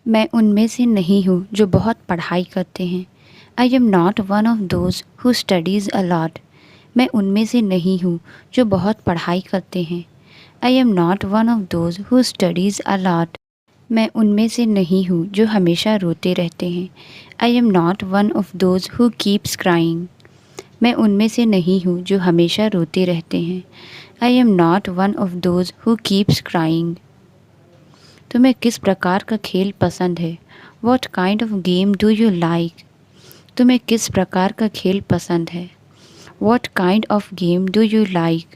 मैं उनमें से नहीं हूँ जो बहुत पढ़ाई करते हैं। I am not one of those who studies a lot. मैं उनमें से नहीं हूँ जो बहुत पढ़ाई करते हैं। I am not one of those who studies a lot. मैं उनमें से नहीं हूँ जो हमेशा रोते रहते हैं। I am not one of those who keeps crying. मैं उनमें से नहीं हूँ जो हमेशा रोते रहते हैं। I am not one of those who keeps crying. तुम्हें किस प्रकार का खेल पसंद है? What kind of game do you like? तुम्हें किस प्रकार का खेल पसंद है? What kind of game do you like?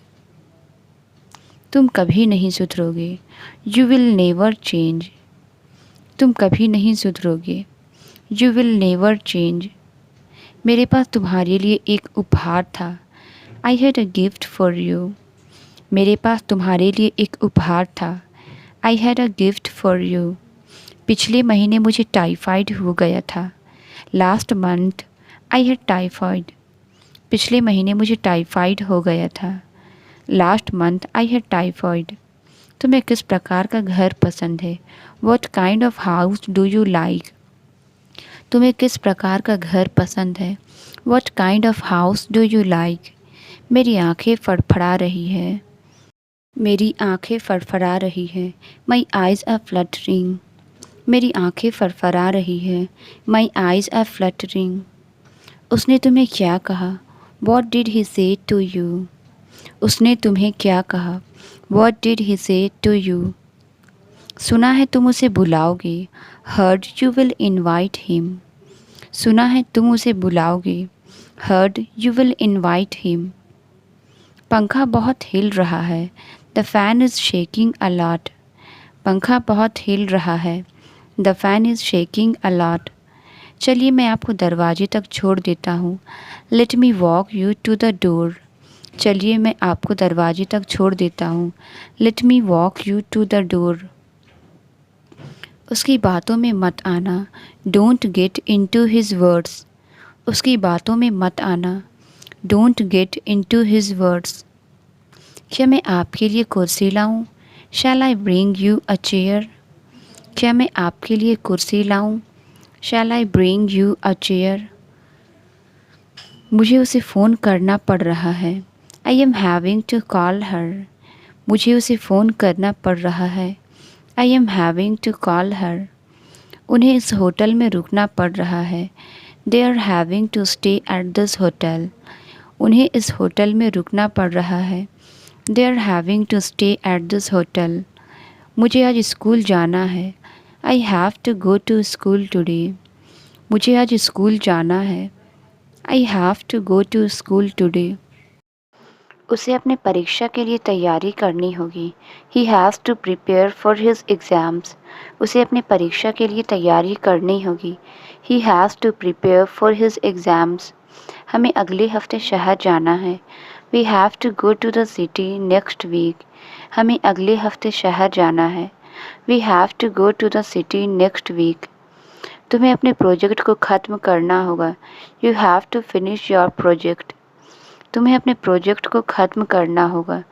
तुम कभी नहीं सुधरोगे। You will never change. तुम कभी नहीं सुधरोगे। You will never change. मेरे पास तुम्हारे लिए एक उपहार था। I had a gift for you. मेरे पास तुम्हारे लिए एक उपहार था। I had a gift for you. पिछले महीने मुझे टाइफाइड हो गया था। Last month I had typhoid. पिछले महीने मुझे टाइफाइड हो गया था। Last month I had typhoid. तुम्हें किस प्रकार का घर पसंद है? What kind of house do you like? तुम्हें किस प्रकार का घर पसंद है? What kind of house do you like? मेरी आंखें फड़फड़ा रही है। मेरी आंखें फड़फड़ा रही है। My eyes are fluttering. मेरी आंखें फड़फड़ा रही है। My eyes are fluttering. उसने तुम्हें क्या कहा? वॉट डिड ही से टू यू? उसने तुम्हें क्या कहा? वॉट डिड ही से टू यू? सुना है तुम उसे बुलाओगे। Heard you will invite him. सुना है तुम उसे बुलाओगे। Heard you will invite him. पंखा बहुत हिल रहा है। The fan is shaking a lot. पंखा बहुत हिल रहा है। The fan is shaking a lot. चलिए मैं आपको दरवाजे तक छोड़ देता हूँ। Let me walk you to the door. चलिए मैं आपको दरवाजे तक छोड़ देता हूँ। Let me walk you to the door. उसकी बातों में मत आना। Don't get into his words. उसकी बातों में मत आना। Don't get into his words. क्या मैं आपके लिए कुर्सी लाऊं? Shall I bring you a chair? क्या मैं आपके लिए कुर्सी लाऊं? Shall I bring you a chair? मुझे उसे फ़ोन करना पड़ रहा है। I am having to call her. मुझे उसे फ़ोन करना पड़ रहा है। I am having to call her. उन्हें इस होटल में रुकना पड़ रहा है। They are having to stay at this hotel. उन्हें इस होटल में रुकना पड़ रहा है। They are having to stay at this hotel. मुझे आज स्कूल जाना है। I have to go to school today. मुझे आज स्कूल जाना है। I have to go to school today. उसे अपने परीक्षा के लिए तैयारी करनी होगी। He has to prepare for his exams. उसे अपनी परीक्षा के लिए तैयारी करनी होगी। He has to prepare for his exams. हमें अगले हफ्ते शहर जाना है। We have to go to the city next week. हमें अगले हफ्ते शहर जाना है। We have to go to the city next week. तुम्हें अपने प्रोजेक्ट को ख़त्म करना होगा। You have to finish your project. तुम्हें अपने प्रोजेक्ट को ख़त्म करना होगा।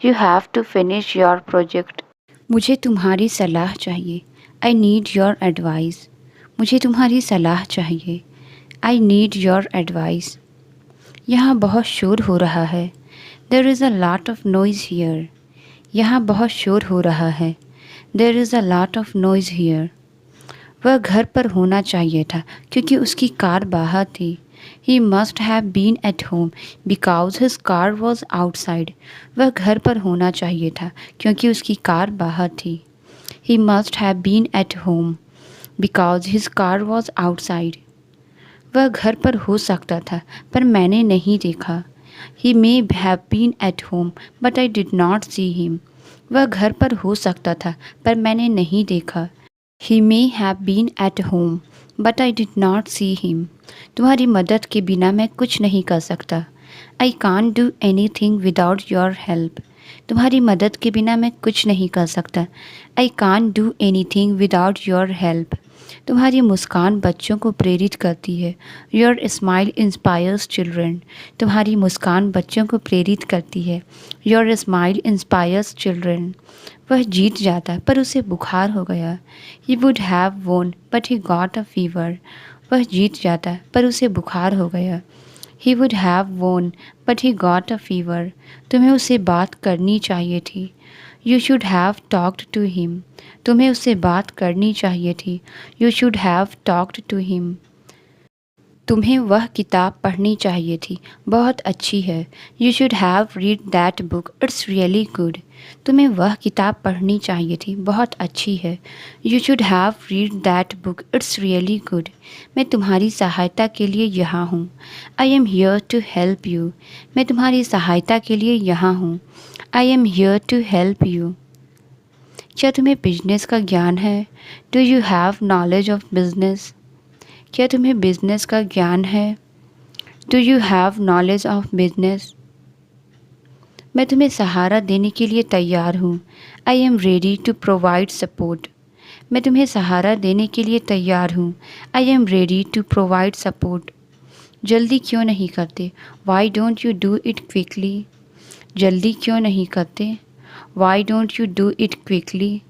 You have to finish your project. मुझे तुम्हारी सलाह चाहिए। I need your advice. मुझे तुम्हारी सलाह चाहिए। I need your advice. यहाँ बहुत शोर हो रहा है। There is a lot of noise here. यहाँ बहुत शोर हो रहा है। There is a lot of noise here. वह घर पर होना चाहिए था क्योंकि उसकी कार बाहर थी। He must have been at home because his car was outside. वह घर पर होना चाहिए था क्योंकि उसकी कार बाहर थी। He must have been at home because his car was outside. वह घर पर हो सकता था पर मैंने नहीं देखा। He may have been at home but I did not see him. वह घर पर हो सकता था पर मैंने नहीं देखा। He may have been at home but I did not see him. तुम्हारी मदद के बिना मैं कुछ नहीं कर सकता। I can't do anything without your help. तुम्हारी मदद के बिना मैं कुछ नहीं कर सकता। I can't do anything without your help. तुम्हारी मुस्कान बच्चों को प्रेरित करती है। Your smile inspires children. तुम्हारी मुस्कान बच्चों को प्रेरित करती है। Your smile inspires children. वह जीत जाता पर उसे बुखार हो गया। He would have won but he got a fever. वह जीत जाता पर उसे बुखार हो गया। He would have won but he got a fever. तुम्हें उससे बात करनी चाहिए थी। You should have talked to him. तुम्हें उससे बात करनी चाहिए थी। You should have talked to him. तुम्हें वह किताब पढ़नी चाहिए थी, बहुत अच्छी है। You should have read that book, it's really good. तुम्हें वह किताब पढ़नी चाहिए थी, बहुत अच्छी है। You should have read that book, it's really good. मैं तुम्हारी सहायता के लिए यहाँ हूँ। I am here to help you. मैं तुम्हारी सहायता के लिए यहाँ हूँ। I am here to help you. क्या तुम्हें बिजनेस का ज्ञान है? Do you have knowledge of business? क्या तुम्हें बिजनेस का ज्ञान है? Do you have knowledge of business? मैं तुम्हें सहारा देने के लिए तैयार हूँ। I am ready to provide support. मैं तुम्हें सहारा देने के लिए तैयार हूँ। I am ready to provide support. जल्दी क्यों नहीं करते? Why don't you do it quickly? जल्दी क्यों नहीं करते? Why don't you do it quickly?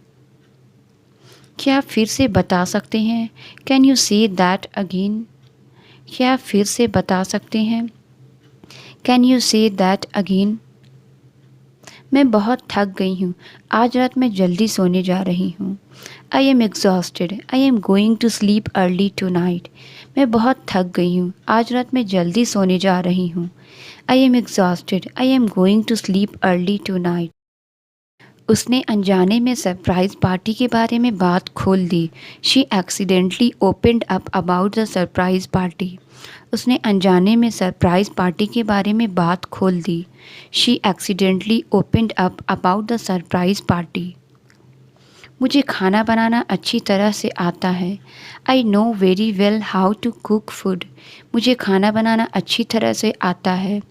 क्या आप फिर से बता सकते हैं? Can you say that again? क्या आप फिर से बता सकते हैं? Can you say that again? मैं बहुत थक गई हूँ, आज रात मैं जल्दी सोने जा रही हूँ। I am exhausted, I am going to sleep early tonight. मैं बहुत थक गई हूँ, आज रात मैं जल्दी सोने जा रही हूँ। I am exhausted, I am going to sleep early tonight. उसने अनजाने में सरप्राइज पार्टी के बारे में बात खोल दी। She accidentally opened up about the surprise party. उसने अनजाने में सरप्राइज पार्टी के बारे में बात खोल दी। She accidentally opened up about the surprise party. मुझे खाना बनाना अच्छी तरह से आता है। I know very well how to cook food. मुझे खाना बनाना अच्छी तरह से आता है।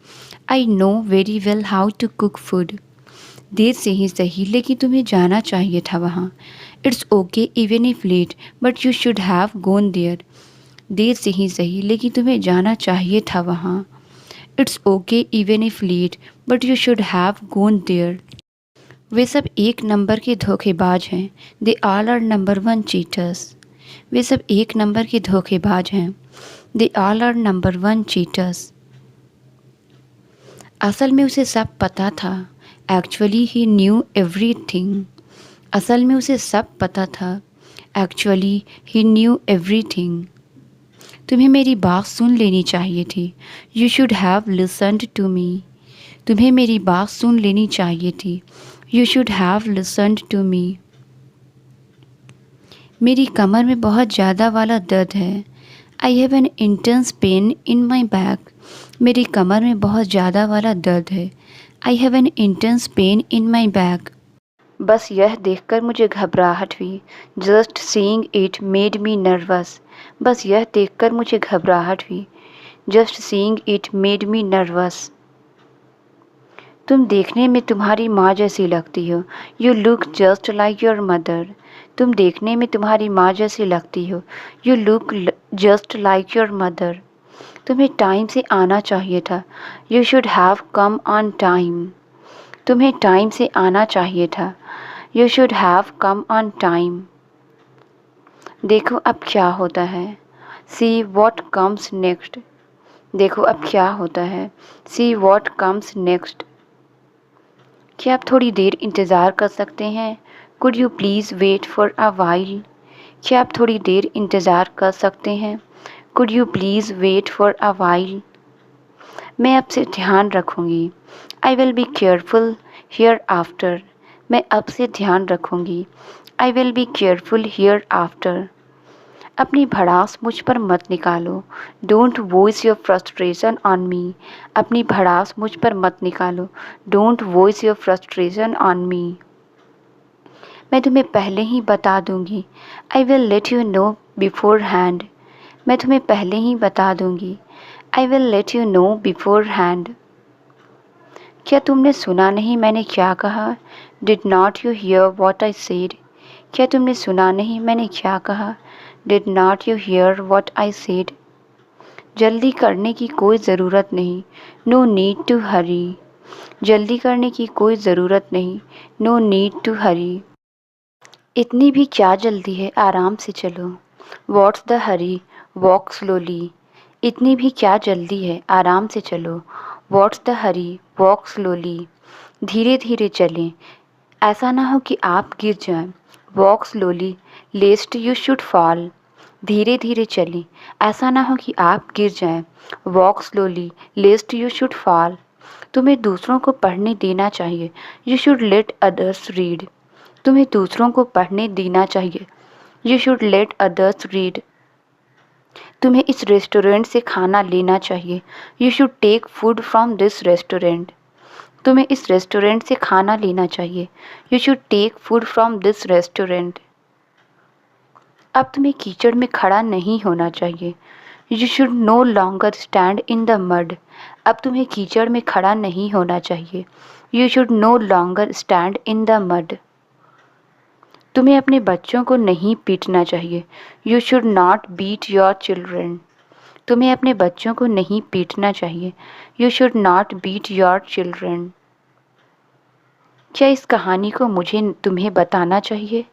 I know very well how to cook food. देर से ही सही, लेकिन तुम्हें जाना चाहिए था वहाँ। It's okay even if late but you should have gone there. देर से ही सही, लेकिन तुम्हें जाना चाहिए था वहाँ। It's okay even if late but you should have gone there. वे सब एक नंबर के धोखेबाज हैं। They all are number one cheaters. वे सब एक नंबर के धोखेबाज हैं। They all are number one cheaters. असल में उसे सब पता था। Actually he knew everything. असल में उसे सब पता था। Actually he knew everything. तुम्हें मेरी बात सुन लेनी चाहिए थी। You should have listened to me. तुम्हें मेरी बात सुन लेनी चाहिए थी। You should have listened to me. मेरी कमर में बहुत ज़्यादा वाला दर्द है। I have an intense pain in my back. मेरी कमर में बहुत ज़्यादा वाला दर्द है। I have an intense pain in my back. बस यह देखकर मुझे घबराहट हुई। Just seeing it made me nervous. बस यह देखकर मुझे घबराहट हुई। Just seeing it made me nervous. तुम देखने में तुम्हारी माँ जैसी लगती हो। You look just like your mother. तुम देखने में तुम्हारी माँ जैसी लगती हो। You look just like your mother. तुम्हें टाइम से आना चाहिए था। You should have come on time. तुम्हें टाइम से आना चाहिए था। You should have come on time. देखो अब क्या होता है। See what comes next. देखो अब क्या होता है। See what comes next. क्या आप थोड़ी देर इंतज़ार कर सकते हैं? Could you please wait for a while. क्या आप थोड़ी देर इंतज़ार कर सकते हैं? Could you please wait for a while. मैं अब से ध्यान रखूँगी। I will be careful hereafter. मैं अब से ध्यान रखूँगी। I will be careful hereafter. अपनी भड़ास मुझ पर मत निकालो। Don't voice your frustration on me. अपनी भड़ास मुझ पर मत निकालो। Don't voice your frustration on मी। मैं तुम्हें पहले ही बता दूंगी। I will let you know before hand. मैं तुम्हें पहले ही बता दूंगी। I will let you know before hand. क्या तुमने सुना नहीं मैंने क्या कहा? Did not you here what I said. क्या तुमने सुना नहीं मैंने क्या कहा? Did not you hear what I said? जल्दी करने की कोई ज़रूरत नहीं। No need to hurry. जल्दी करने की कोई ज़रूरत नहीं। No need to hurry. इतनी भी क्या जल्दी है, आराम से चलो। What's the hurry? Walk slowly. इतनी भी क्या जल्दी है, आराम से चलो। What's the hurry? Walk slowly. धीरे धीरे चलें, ऐसा ना हो कि आप गिर जाएं। Walk slowly, lest you should fall. धीरे धीरे चलें, ऐसा ना हो कि आप गिर जाएं। Walk slowly, lest you should fall. तुम्हें दूसरों को पढ़ने देना चाहिए। You should let others read. तुम्हें दूसरों को पढ़ने देना चाहिए। You should let others read. तुम्हें इस रेस्टोरेंट से खाना लेना चाहिए। You should take food from this restaurant. तुम्हें इस रेस्टोरेंट से खाना लेना चाहिए। You should take food from this restaurant. अब तुम्हें कीचड़ में खड़ा नहीं होना चाहिए। You should no longer stand in the mud. अब तुम्हें कीचड़ में खड़ा नहीं होना चाहिए। You should no longer stand in the mud. तुम्हें अपने बच्चों को नहीं पीटना चाहिए। You should not beat your children. तुम्हें अपने बच्चों को नहीं पीटना चाहिए। You should not beat your children. क्या इस कहानी को मुझे तुम्हें बताना चाहिए?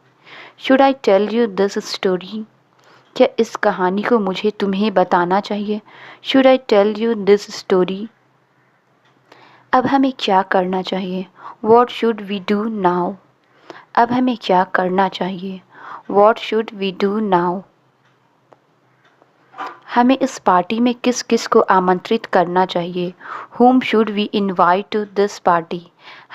Should I tell you this story? क्या इस कहानी को मुझे तुम्हें बताना चाहिए? Should I tell you this story? अब हमें क्या करना चाहिए? What should we do now? अब हमें क्या करना चाहिए? What should we do now? हमें इस पार्टी में किस किस को आमंत्रित करना चाहिए? Whom should we invite to this party?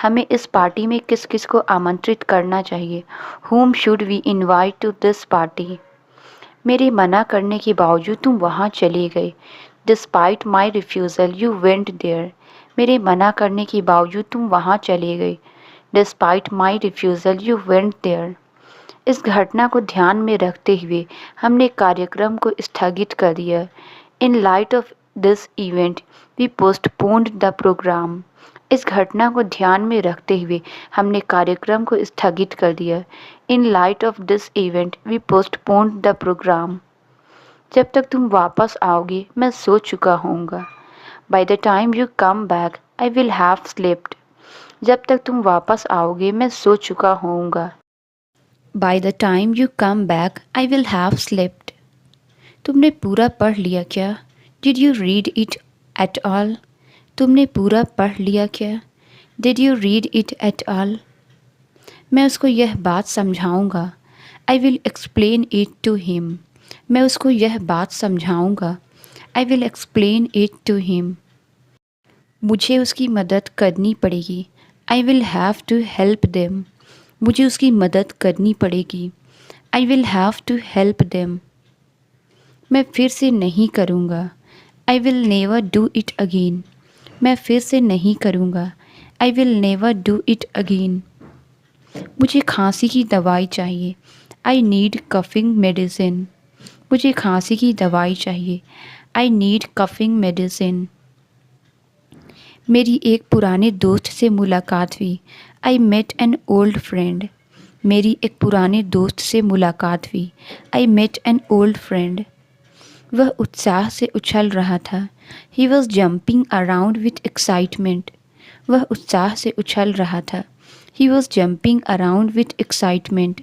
हमें इस पार्टी में किस किस को आमंत्रित करना चाहिए? Whom should we invite to this party? मेरे मना करने के बावजूद तुम वहाँ चले गए। Despite my refusal, you went there. मेरे मना करने के बावजूद तुम वहाँ चले गए। Despite my refusal, you went there. इस घटना को ध्यान में रखते हुए हमने कार्यक्रम को स्थगित कर दिया। In light of this event we postponed the programme. इस घटना को ध्यान में रखते हुए हमने कार्यक्रम को स्थगित कर दिया। In light of this event we postponed the programme. जब तक तुम वापस आओगे मैं सो चुका होऊंगा। By the time you come back I will have slept. जब तक तुम वापस आओगे मैं सो चुका होऊंगा। By the time you come back, I will have slept. तुमने पूरा पढ़ लिया क्या? Did you read it at all? तुमने पूरा पढ़ लिया क्या? Did you read it at all? मैं उसको यह बात समझाऊंगा। I will explain it to him. मैं उसको यह बात समझाऊंगा। I will explain it to him. मुझे उसकी मदद करनी पड़ेगी। I will have to help them. मुझे उसकी मदद करनी पड़ेगी। I will have to help them. मैं फिर से नहीं करूँगा। I will never do it again. मैं फिर से नहीं करूँगा। I will never do it again. मुझे खांसी की दवाई चाहिए। I need coughing medicine. मुझे खांसी की दवाई चाहिए। I need coughing medicine. मेरी एक पुराने दोस्त से मुलाकात हुई। I met an old friend. मेरी एक पुराने दोस्त से मुलाकात हुई। I met an old friend. वह उत्साह से उछल रहा था। He was jumping around with excitement. वह उत्साह से उछल रहा था। He was jumping around with excitement.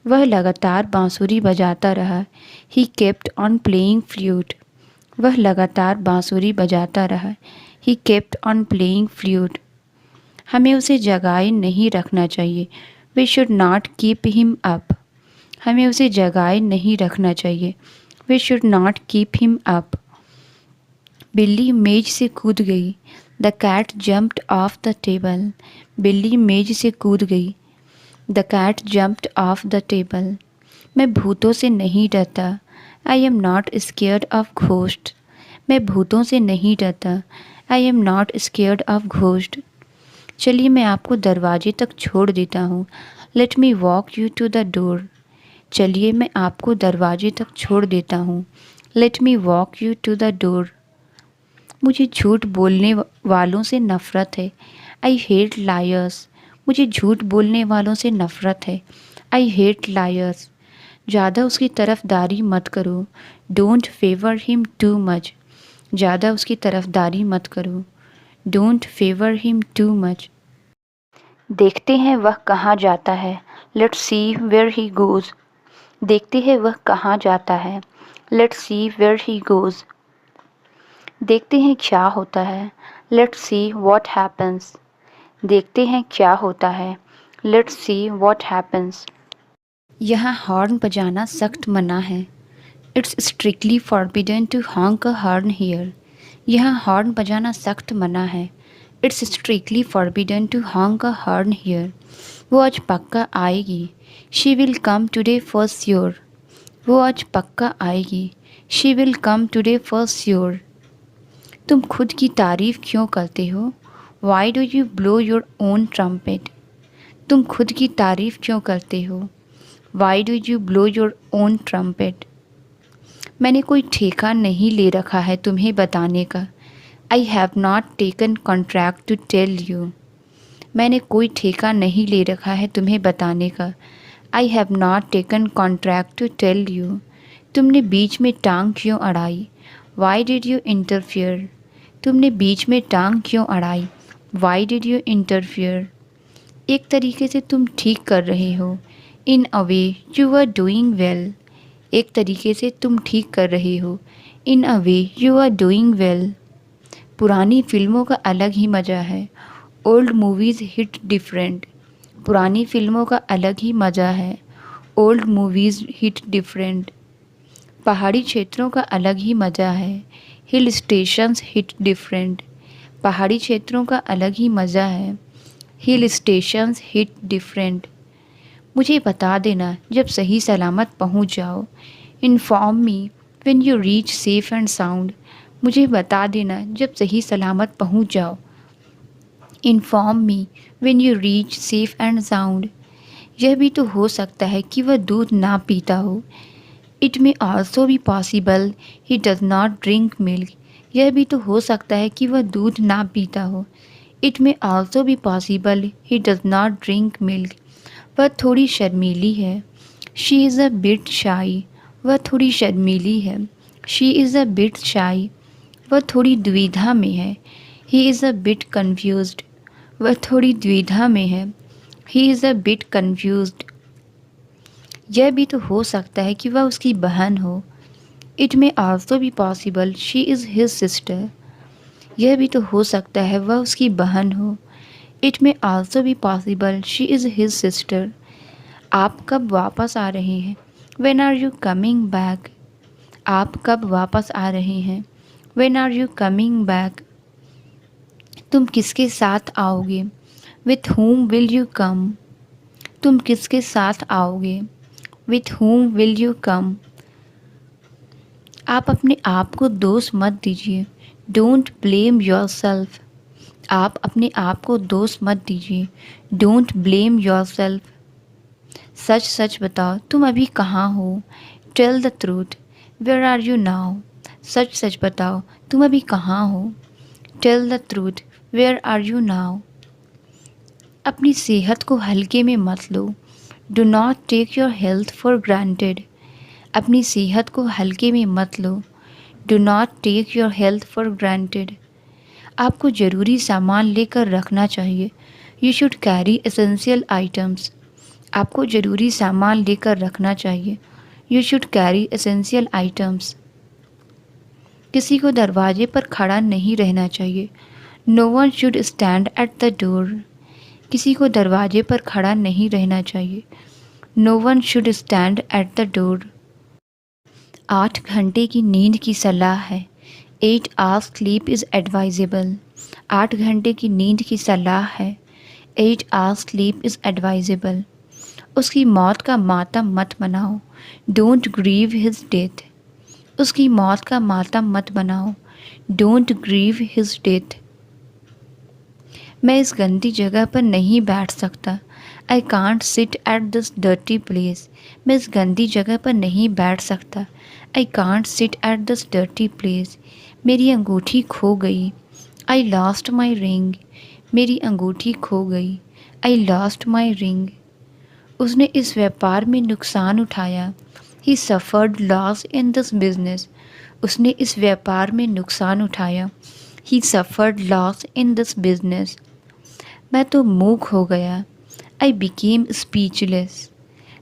वह लगातार बांसुरी बजाता रहा। He kept on playing flute. वह लगातार बांसुरी बजाता रहा। He kept on playing flute. हमें उसे जगाए नहीं रखना चाहिए। We should not keep him up. हमें उसे जगाए नहीं रखना चाहिए। We should not keep him up. बिल्ली मेज से कूद गई। The cat jumped off the table. बिल्ली मेज से कूद गई। The cat jumped off the table. मैं भूतों से नहीं डरता। I am not scared of ghosts. मैं भूतों से नहीं डरता। I am not scared of ghosts. चलिए मैं आपको दरवाजे तक छोड़ देता हूँ। Let me walk you to the door. चलिए मैं आपको दरवाजे तक छोड़ देता हूँ। Let me walk you to the door. मुझे झूठ बोलने वालों से नफ़रत है। I hate liars. मुझे झूठ बोलने वालों से नफ़रत है। I hate liars. ज़्यादा उसकी तरफदारी मत करो, don't favour him too much. ज़्यादा उसकी तरफदारी मत करो, don't favour him too much. देखते हैं वह कहाँ जाता है, let's see where he goes. देखते हैं वह कहाँ जाता है, let's see where he goes. देखते हैं क्या होता है, लेट्स सी व्हाट हैपन्स। देखते हैं क्या होता है, लेट्स सी व्हाट हैपन्स। यहाँ हॉर्न बजाना सख्त मना है, it's strictly forbidden to honk a horn here. यहाँ हॉर्न बजाना सख्त मना है, it's strictly forbidden to honk a horn here. वो आज पक्का आएगी, she will come today for sure. वो आज पक्का आएगी, she will come today for sure. तुम खुद की तारीफ़ क्यों करते हो, why do you blow your own trumpet. तुम खुद की तारीफ़ क्यों करते हो, why do you blow your own trumpet. मैंने कोई ठेका नहीं ले रखा है तुम्हें बताने का, I have not taken contract to tell you. मैंने कोई ठेका नहीं ले रखा है तुम्हें बताने का, I have not taken contract to tell you. तुमने बीच में टांग क्यों अड़ाई, वाई डिड यू इंटरफियर। तुमने बीच में टांग क्यों अड़ाई, वाई डिड यू इंटरफियर। एक तरीके से तुम ठीक कर रहे हो, in a way you are doing well. एक तरीके से तुम ठीक कर रहे हो, in a way you are doing well. पुरानी फिल्मों का अलग ही मज़ा है, ओल्ड मूवीज़ हिट डिफरेंट। पुरानी फिल्मों का अलग ही मज़ा है, ओल्ड मूवीज़ हिट डिफरेंट। पहाड़ी क्षेत्रों का अलग ही मज़ा है, हिल स्टेशंस हिट डिफरेंट। पहाड़ी क्षेत्रों का अलग ही मज़ा है, हिल स्टेशंस हिट डिफरेंट। मुझे बता देना जब सही सलामत पहुंच जाओ, inform me when you reach safe and sound. मुझे बता देना जब सही सलामत पहुंच जाओ, inform me when you reach safe and sound. यह भी तो हो सकता है कि वह दूध ना पीता हो, it may also be possible he does not drink milk. यह भी तो हो सकता है कि वह दूध ना पीता हो, it may also be possible he does not drink milk. वह थोड़ी शर्मीली है, शी इज़ अ बिट शाई। वह थोड़ी शर्मीली है, शी इज़ अ बिट शाई। वह थोड़ी द्विधा में है, he is a bit confused. वह थोड़ी द्विधा में है, he is a bit confused. यह भी तो हो सकता है कि वह उसकी बहन हो, it may also be possible she is his sister. यह भी तो हो सकता है वह उसकी बहन हो, it may also be possible she is his sister. आप कब वापस आ रहे हैं, when are you coming back. आप कब वापस आ रहे हैं, when are you coming back. तुम किसके साथ आओगे, with whom will you come. तुम किसके साथ आओगे, with whom will you come. आप अपने आप को दोष मत दीजिए, डोंट ब्लेम योर सेल्फ। आप अपने आप को दोष मत दीजिए, डोंट ब्लेम योर सेल्फ। सच सच बताओ तुम अभी कहाँ हो, tell the truth where are you now. सच सच बताओ तुम अभी कहाँ हो, tell the truth where are you now. अपनी सेहत को हल्के में मत लो, do not take your health for granted. अपनी सेहत को हल्के में मत लो, do not take your health for granted. आपको ज़रूरी सामान लेकर रखना चाहिए, you should carry essential items. आपको ज़रूरी सामान लेकर रखना चाहिए, you should carry essential items. किसी को दरवाजे पर खड़ा नहीं रहना चाहिए, no one should stand at the door. किसी को दरवाजे पर खड़ा नहीं रहना चाहिए, no one should stand at the door. 8 घंटे की नींद की सलाह है, 8 आवर्स स्लीप इज़ एडवाइजेबल। 8 घंटे की नींद की सलाह है, 8 आवर्स स्लीप इज़ एडवाइजेबल। उसकी मौत का मातम मत मनाओ, डोंट ग्रीव हिज डेथ। उसकी मौत का मातम मत मनाओ, डोंट ग्रीव हिज डेथ। मैं इस गंदी जगह पर नहीं बैठ सकता, I can't sit at this dirty place. मैं इस गंदी जगह पर नहीं बैठ सकता, I can't sit at this dirty place. मेरी अंगूठी खो गई, आई लॉस्ट माई रिंग। मेरी अंगूठी खो गई, आई लॉस्ट माई रिंग। उसने इस व्यापार में नुकसान उठाया, He suffered loss in this business. उसने इस व्यापार में नुकसान उठाया. He suffered loss in this business. मैं तो मूक हो गया. I became speechless.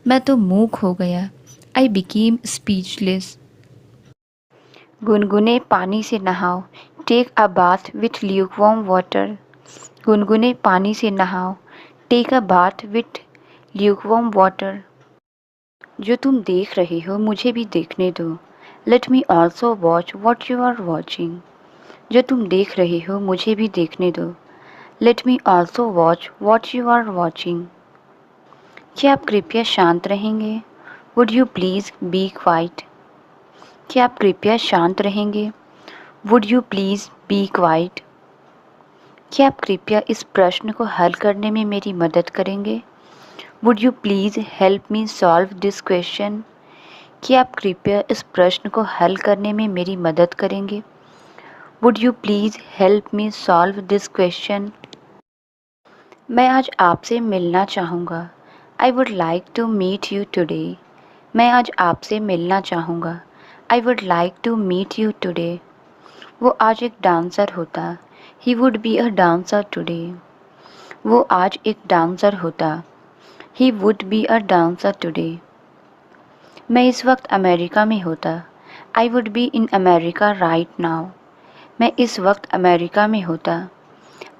मैं तो मूक हो गया. I became speechless. गुनगुने पानी से नहाओ. Take a bath with lukewarm water. गुनगुने पानी से नहाओ. Take a bath with lukewarm water. जो तुम देख रहे हो मुझे भी देखने दो. Let me also watch what you are watching. जो तुम देख रहे हो मुझे भी देखने दो. Let me also watch what you are watching. क्या आप कृपया शांत रहेंगे? Would you please be quiet? क्या आप कृपया शांत रहेंगे? Would you please be quiet? क्या आप कृपया इस प्रश्न को हल करने में मेरी मदद करेंगे? Would you please help me solve this question? क्या आप कृपया इस प्रश्न को हल करने में मेरी मदद करेंगे? Would you please help me solve this question? मैं आज आपसे मिलना चाहूँगा. I would like to meet you today. मैं आज आपसे मिलना चाहूँगा. I would like to meet you today. वो आज एक डांसर होता. He would be a dancer today. वो आज एक डांसर होता. He would be a dancer today. मैं इस वक्त अमेरिका में होता. I would be in America right now. मैं इस वक्त अमेरिका में होता.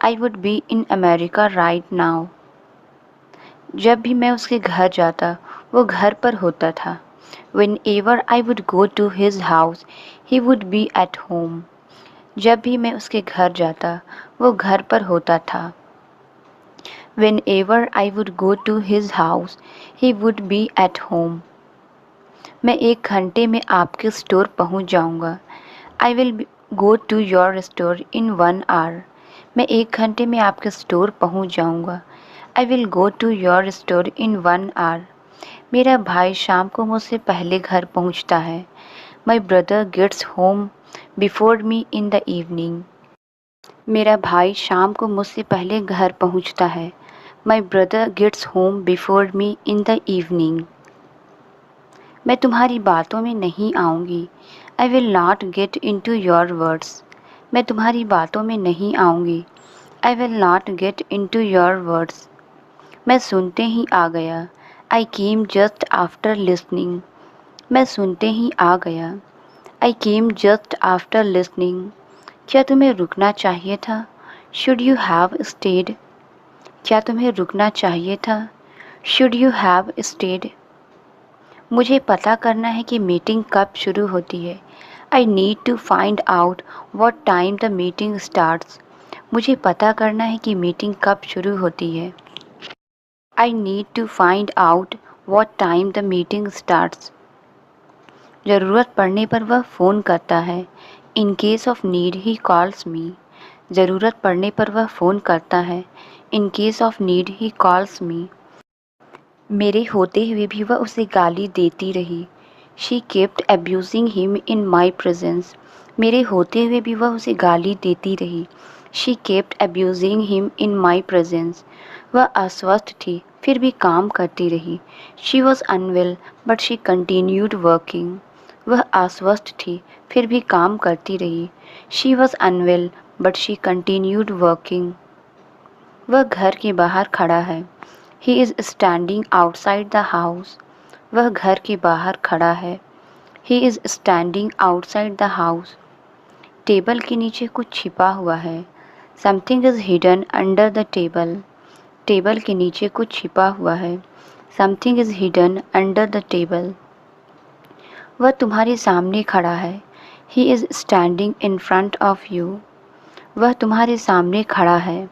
I would be in America right now. जब भी मैं उसके घर जाता वो घर पर होता था. Whenever I would go to his house, he would be at home. जब भी मैं उसके घर जाता वो घर पर होता था. Whenever I would go to his house, he would be at home. मैं 1 घंटे में आपके स्टोर पहुंच जाऊंगा. I will go to your store in 1 hour. मैं 1 घंटे में आपके स्टोर पहुंच जाऊंगा. I will go to your store in 1 hour. मेरा भाई शाम को मुझसे पहले घर पहुंचता है. My brother gets home before me in the evening. मेरा भाई शाम को मुझसे पहले घर पहुंचता है. My brother gets home before me in the evening. मैं तुम्हारी बातों में नहीं आऊँगी. I will not get into your words. मैं तुम्हारी बातों में नहीं आऊँगी. I will not get into your words. मैं सुनते ही आ गया. I came just after listening. मैं सुनते ही आ गया. I came just after listening. क्या तुम्हें रुकना चाहिए था? Should you have stayed? क्या तुम्हें रुकना चाहिए था? Should you have stayed? मुझे पता करना है कि मीटिंग कब शुरू होती है. I need to find out what time the meeting starts. मुझे पता करना है कि मीटिंग कब शुरू होती है. I need to find out what time the meeting starts. ज़रूरत पड़ने पर वह फ़ोन करता है. In case of need he calls me. ज़रूरत पड़ने पर वह फ़ोन करता है. In case of need he calls me. मेरे होते हुए भी वह उसे गाली देती रही. She kept abusing him in my presence. मेरे होते हुए भी वह उसे गाली देती रही. She kept abusing him in my presence. वह अस्वस्थ थी फिर भी काम करती रही. She was unwell but she continued working. वह अस्वस्थ थी फिर भी काम करती रही. She was unwell but she continued working. वह घर के बाहर खड़ा है. He is standing outside the house. वह घर के बाहर खड़ा है. He is standing outside the house. Table के नीचे कुछ छिपा हुआ है. Something is hidden under the table. Table के नीचे कुछ छिपा हुआ है. Something is hidden under the table. वह तुम्हारे सामने खड़ा है. He is standing in front of you. वह तुम्हारे सामने खड़ा है.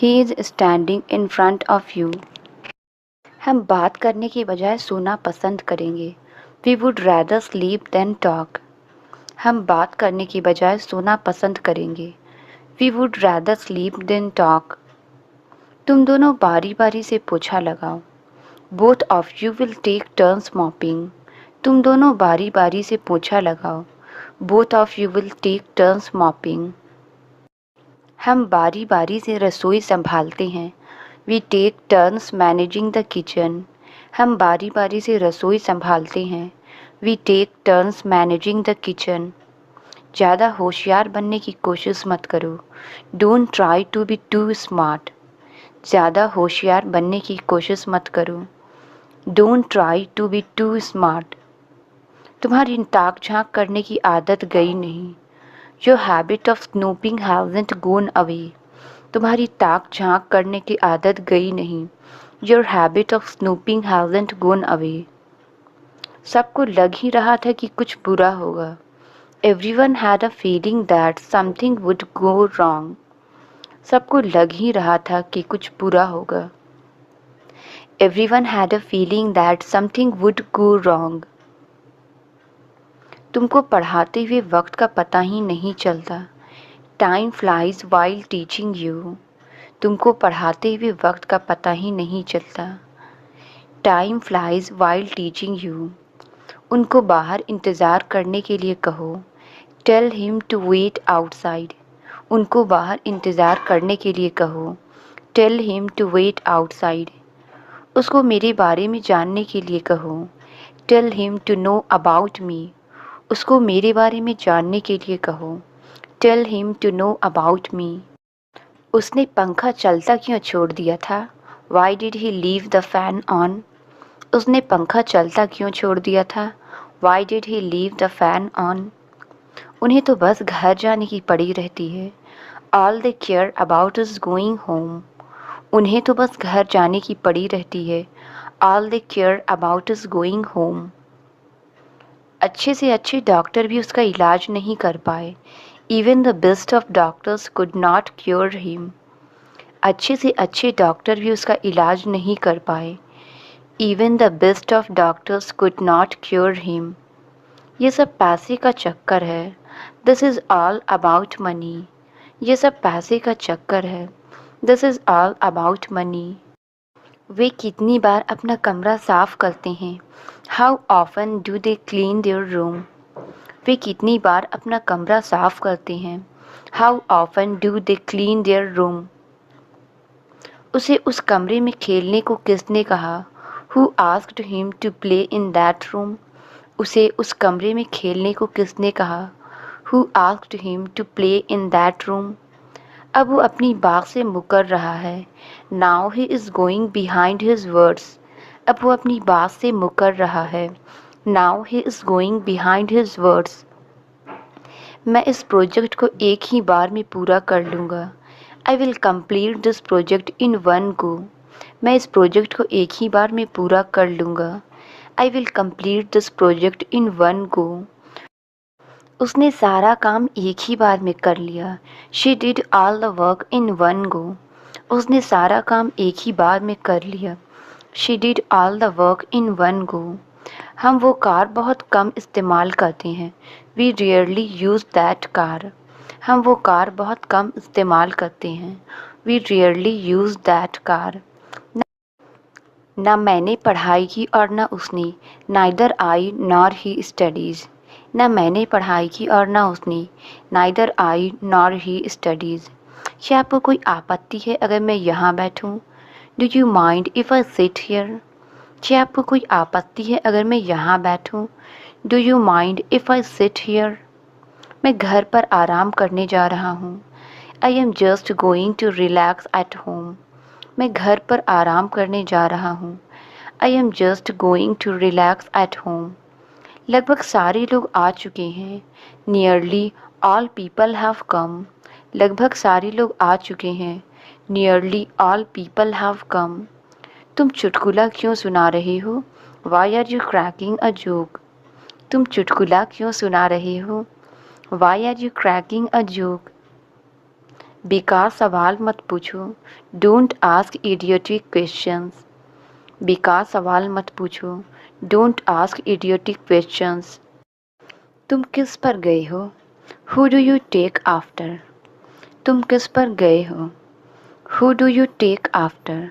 He is standing in front of you. हम बात करने के बजाय सोना पसंद करेंगे. We would rather sleep than talk. हम बात करने के बजाय सोना पसंद करेंगे. We would rather sleep than talk. तुम दोनों बारी बारी से पोछा लगाओ. Both of you will take turns mopping. तुम दोनों बारी बारी से पोछा लगाओ. Both of you will take turns mopping. हम बारी बारी से रसोई संभालते हैं. We take turns managing the kitchen. हम बारी बारी से रसोई संभालते हैं. We take turns managing the kitchen. ज़्यादा होशियार बनने की कोशिश मत करो। Don't try to be too smart. ज़्यादा होशियार बनने की कोशिश मत करो। Don't try to be too smart. तुम्हारी ताक झांक करने की आदत गई नहीं। Your habit of snooping hasn't gone away. तुम्हारी ताक झांक करने की आदत गई नहीं। Your habit of snooping hasn't gone away. सबको लग ही रहा था कि कुछ बुरा होगा। Everyone had a feeling that something would go wrong. सबको लग ही रहा था कि कुछ बुरा होगा। Everyone had a feeling that something would go wrong. तुमको पढ़ाते हुए वक्त का पता ही नहीं चलता। Time flies while teaching you. तुमको पढ़ाते हुए वक्त का पता ही नहीं चलता। Time flies while teaching you. उनको बाहर इंतज़ार करने के लिए कहो। Tell him to wait outside. उनको बाहर इंतज़ार करने के लिए कहो। Tell him to wait outside. उसको मेरे बारे में जानने के लिए कहो। Tell him to know about me. उसको मेरे बारे में जानने के लिए कहो। Tell him to know about me. उसने पंखा चलता क्यों छोड़ दिया था? Why did he leave the fan on? उसने पंखा चलता क्यों छोड़ दिया था? Why did he leave the fan on? उन्हें तो बस घर जाने की पड़ी रहती है। All they care about is going home. उन्हें तो बस घर जाने की पड़ी रहती है। All they care about is going home. अच्छे से अच्छे डॉक्टर भी उसका इलाज नहीं कर पाए। Even the best of doctors could not cure him. अच्छे से अच्छे डॉक्टर भी उसका इलाज नहीं कर पाए। Even the best of doctors could not cure him. ये सब पैसे का चक्कर है। This is all about money. ये सब पैसे का चक्कर है। This is all about money. वे कितनी बार अपना कमरा साफ करते हैं? How often do they clean their room. वे कितनी बार अपना कमरा साफ करते हैं? How often do they clean their room. उसे उस कमरे में खेलने को किसने कहा? Who asked him to play in that room. उसे उस कमरे में खेलने को किसने कहा? Who asked him to play in that room. अब वो अपनी बात से मुकर रहा है। Now he is going behind his words. अब वो अपनी बात से मुकर रहा है। Now he is going behind his words. मैं इस प्रोजेक्ट को एक ही बार में पूरा कर लूँगा। I will complete this project in one गो। मैं इस प्रोजेक्ट को एक ही बार में पूरा कर लूँगा। I will complete this project in one go. उसने सारा काम एक ही बार में कर लिया। She did all the work in one go. उसने सारा काम एक ही बार में कर लिया। She did all the work in one go. हम वो कार बहुत कम इस्तेमाल करते हैं। We rarely use that car. हम वो कार बहुत कम इस्तेमाल करते हैं। We rarely use that car. ना मैंने पढ़ाई की और ना उसने। Neither I nor he studies. ना मैंने पढ़ाई की और ना उसने। Neither I nor he studies. क्या आपको कोई आपत्ति है अगर मैं यहाँ बैठूँ? Do you mind if I sit here? क्या आपको कोई आपत्ति है अगर मैं यहाँ बैठूँ? Do you mind if I sit here? मैं घर पर आराम करने जा रहा हूँ। I am just going to relax at home. मैं घर पर आराम करने जा रहा हूँ। I am just going to relax at home. लगभग सारे लोग आ चुके हैं। Nearly all people have come. लगभग सारे लोग आ चुके हैं। Nearly all people have come. तुम चुटकुला क्यों सुना रहे हो? Why are you cracking a joke. तुम चुटकुला क्यों सुना रहे हो? Why are you cracking a joke. बेकार सवाल मत पूछो। Don't ask idiotic questions. बेकार सवाल मत पूछो। Don't ask idiotic questions. तुम किस पर गए हो? Who do you take after. तुम किस पर गए हो? Who do you take after.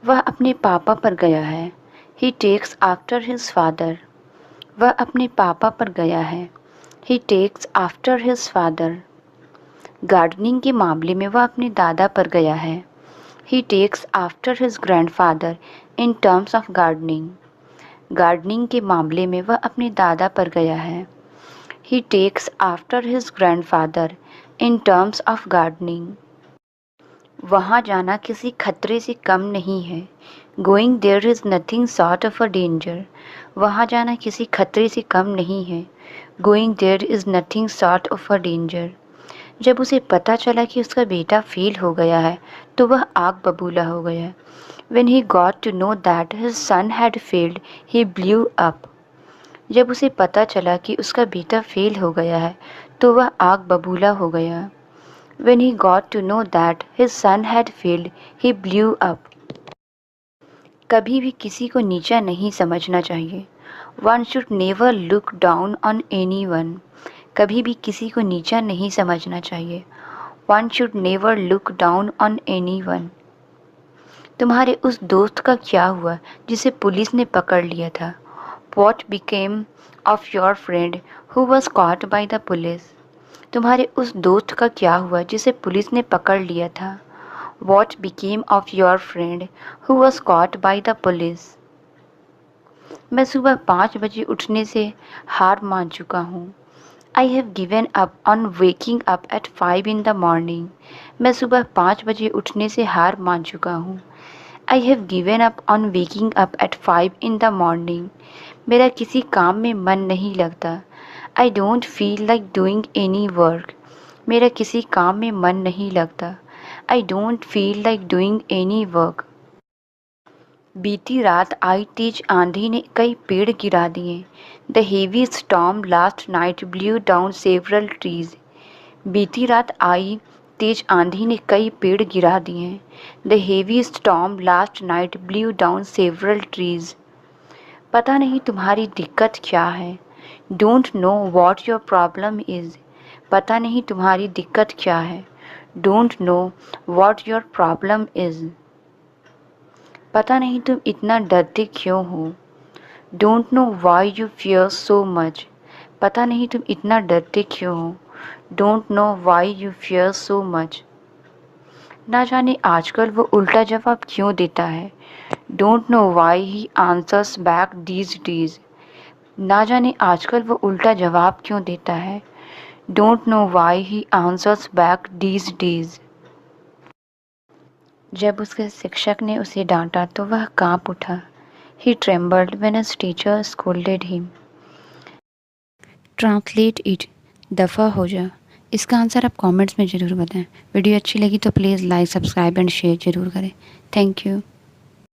वह अपने पापा पर गया है। He takes after his father. वह अपने पापा पर गया है। He takes after his father. Gardening के मामले में वह अपने दादा पर गया है। He takes after his grandfather in terms of gardening. Gardening के मामले में वह अपने दादा पर गया है। He takes after his grandfather in terms of gardening. वहाँ जाना किसी खतरे से कम नहीं है। Going there is nothing short of a danger. वहाँ जाना किसी खतरे से कम नहीं है। Going there is nothing short of a danger. जब उसे पता चला कि उसका बेटा फेल हो गया है तो वह आग बबूला हो गया। When he got to know that his son had failed, he blew up. जब उसे पता चला कि उसका बेटा फेल हो गया है तो वह आग बबूला हो गया। When he got to know that his son had failed, he blew up. कभी भी किसी को नीचा नहीं समझना चाहिए। One should never look down on anyone. कभी भी किसी को नीचा नहीं समझना चाहिए। One should never look down on anyone. तुम्हारे उस दोस्त का क्या हुआ जिसे पुलिस ने पकड़ लिया था? What became of your friend who was caught by the police? तुम्हारे उस दोस्त का क्या हुआ जिसे पुलिस ने पकड़ लिया था? What became of your friend who was caught by the police? मैं सुबह 5 बजे उठने से हार मान चुका हूँ। I have given up on waking up at 5 in the morning. मैं सुबह 5 बजे उठने से हार मान चुका हूँ। I have given up on waking up at 5 in the morning. मेरा किसी काम में मन नहीं लगता। I don't feel like doing any work. मेरा किसी काम में मन नहीं लगता। I don't feel like doing any work. बीती रात आई तेज आंधी ने कई पेड़ गिरा दिए। The heavy storm last night blew down several trees. बीती रात आई तेज आंधी ने कई पेड़ गिरा दिए। The heavy storm last night blew down several trees. पता नहीं तुम्हारी दिक्कत क्या है। Don't know what your problem is. पता नहीं तुम्हारी दिक्कत क्या है। Don't know what your problem is. पता नहीं तुम इतना डरते क्यों हो। Don't know why you fear so much. पता नहीं तुम इतना डरते क्यों हो। Don't know why you fear so much. ना जाने आजकल वो उल्टा जवाब क्यों देता है। Don't know why he answers back these days. ना जाने आजकल वो उल्टा जवाब क्यों देता है। Don't know why he answers back these days. जब उसके शिक्षक ने उसे डांटा तो वह कांप उठा। He trembled when his teacher scolded him. Translate it, दफ़ा हो जा। इसका आंसर आप कमेंट्स में ज़रूर बताएं। वीडियो अच्छी लगी तो please like, subscribe and share ज़रूर करें। Thank you.